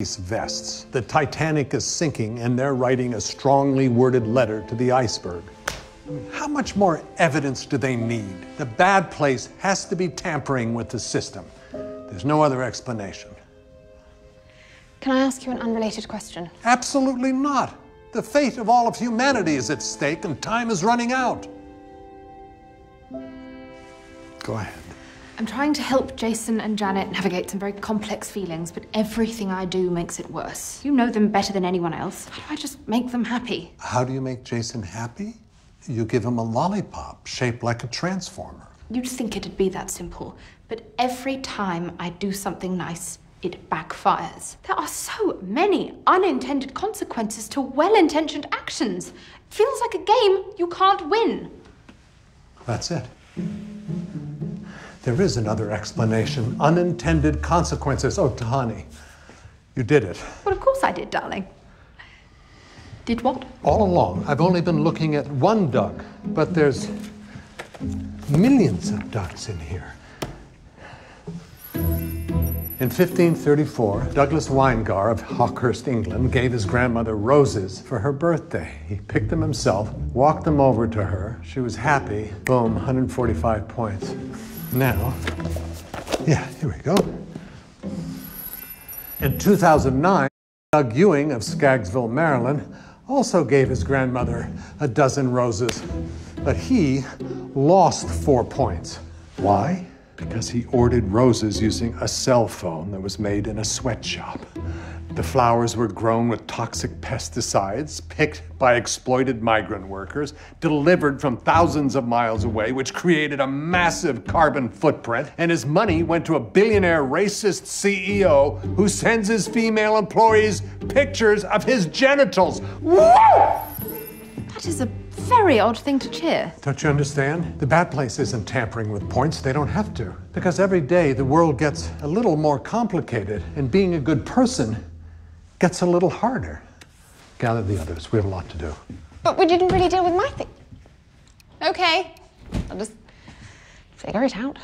police vests. The Titanic is sinking, and they're writing a strongly worded letter to the iceberg. How much more evidence do they need? The bad place has to be tampering with the system. There's no other explanation. Can I ask you an unrelated question? Absolutely not. The fate of all of humanity is at stake, and time is running out. Go ahead. I'm trying to help Jason and Janet navigate some very complex feelings, but everything I do makes it worse. You know them better than anyone else. How do I just make them happy? How do you make Jason happy? You give him a lollipop shaped like a transformer. You'd think it'd be that simple, but every time I do something nice, it backfires. There are so many unintended consequences to well-intentioned actions. It feels like a game you can't win. That's it. There is another explanation. Unintended consequences. Oh, Tahani, you did it. Well, of course I did, darling. Did what? All along, I've only been looking at one duck, but there's millions of ducks in here. In 1534, Douglas Winegar of Hawkhurst, England, gave his grandmother roses for her birthday. He picked them himself, walked them over to her. She was happy. Boom, 145 points. Now, yeah, here we go. In 2009, Doug Ewing of Skaggsville, Maryland, also gave his grandmother a dozen roses, but he lost 4 points. Why? Because he ordered roses using a cell phone that was made in a sweatshop. The flowers were grown with toxic pesticides, picked by exploited migrant workers, delivered from thousands of miles away, which created a massive carbon footprint, and his money went to a billionaire racist CEO who sends his female employees pictures of his genitals. Woo! That is a very odd thing to cheer. Don't you understand? The bad place isn't tampering with points. They don't have to. Because every day the world gets a little more complicated, and being a good person gets a little harder. Gather the others. We have a lot to do. But we didn't really deal with my thing. Okay, I'll just figure it out.